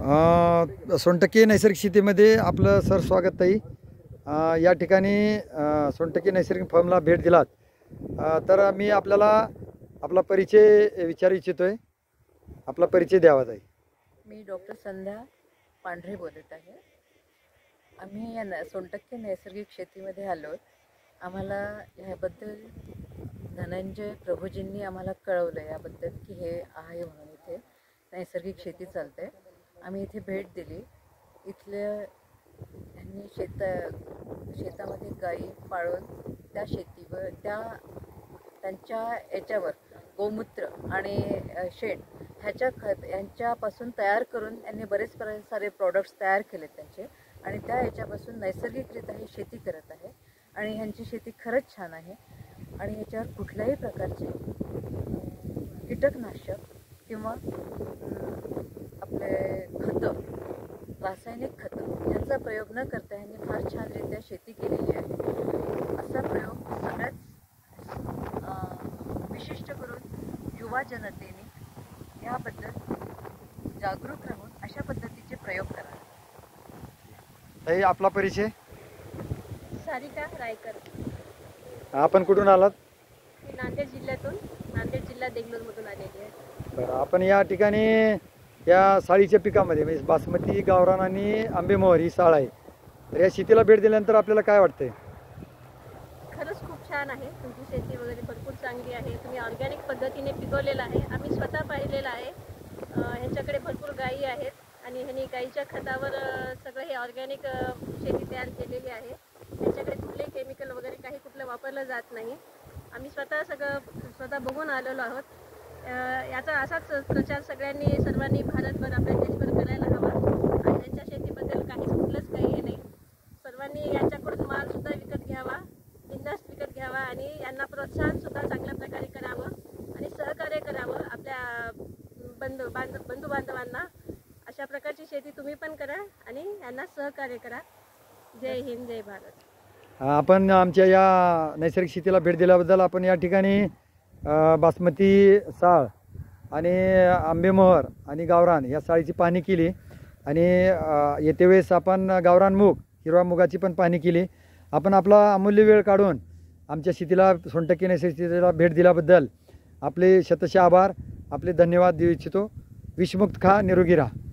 सोनटक्के नैसर्गिक शेतीमध्ये आपलं सर स्वागत ताई. या ठिकाणी सोनटक्के नैसर्गिक फार्मला भेट दिलात. तर मी आपल्याला आपला परिचय विचारू इच्छितोय. आपला परिचय द्यावा ताई. मी डॉक्टर संध्या पांढरे बोलत आहे. आम्ही या सोनटक्के नैसर्गिक शेतीमध्ये आलो. आम्हाला ह्याबद्दल धनंजय प्रभूजींनी आम्हाला कळवलं याबद्दल की हे आहे म्हणून इथे नैसर्गिक शेती चालते. आम्ही इथे भेट दिली. इथल्या ह्यांनी शेतामध्ये गाई पाळून त्या शेतीवर त्यांच्या याच्यावर गोमूत्र आणि शेण यांच्यापासून तयार करून त्यांनी बरेच सारे प्रॉडक्ट्स तयार केले त्यांचे, आणि त्या याच्यापासून नैसर्गिकरित्या ही शेती करत आहे. आणि ह्यांची शेती खरंच छान आहे. आणि ह्याच्यावर कुठल्याही प्रकारचे कीटकनाशक किंवा आपले खतं, रासायनिक खतं यांचा प्रयोग न करता ह्यांनी फार छानरित्या शेती केलेली आहे. असा प्रयोग सगळ्याच विशिष्ट करून युवा जनतेने याबद्दल जागरूक राहून अशा पद्धतीचे प्रयोग करावे. ताई आपला परिचय. सारिका रायकर. आपण कुठून आलात? मी नांदेड जिल्ह्यातून, नांदेड जिल्हा देगलूरमधून आलेली आहे. तर आपण या ठिकाणी या साळीच्या पिकामध्ये म्हणजे बासमती, गावरान आणि आंबेमोहर ही साळ आहे. तर या शेतीला भेट दिल्यानंतर आपल्याला काय वाटतंय? खरंच खूप छान आहे. तुमची शेती वगैरे भरपूर चांगली आहे. तुम्ही ऑर्गॅनिक पद्धतीने पिकवलेलं आहे. आम्ही स्वतः पाहिलेलं आहे. ह्यांच्याकडे भरपूर गायी आहेत आणि ह्यांनी गाईच्या खतावर सगळं हे ऑर्गॅनिक शेती तयार केलेली आहे. त्यांच्याकडे कुठलेही केमिकल वगैरे कुठलं वापरलं जात नाही. आम्ही स्वतः बघून आलेलो आहोत. याचा असाच प्रचार सर्वांनी भारतभर, आपल्या देशभर करायला हवा. आणि त्यांच्या शेतीबद्दल कुठलंच काही हे नाही. सर्वांनी यांच्याकडून मालसुद्धा विकत घ्यावा, बिनधास्त विकत घ्यावा आणि यांना प्रोत्साहनसुद्धा चांगल्या प्रकारे करावं आणि सहकार्य करावं आपल्या बंधू बांधवांना. अशा प्रकारची शेती तुम्ही पण करा आणि यांना सहकार्य करा. जय हिंद, जय भारत. आपण आमच्या या नैसर्गिक शेतीला भेट दिल्याबद्दल आपण या ठिकाणी बासमती साळ आणि आंबेमोहर आणि गावरान या साळीची पाहणी केली. आणि येते वेळेस आपण गावरान मूग, हिरवा मुगाची पण पाहणी केली. आपण आपला अमूल्य वेळ काढून आमच्या शेतीला, सोनटक्के नैसर्गिक शेतीला भेट दिल्याबद्दल आपले शतशः आभार, आपले धन्यवाद देऊ इच्छितो. विषमुक्त खा, निरोगी राहा.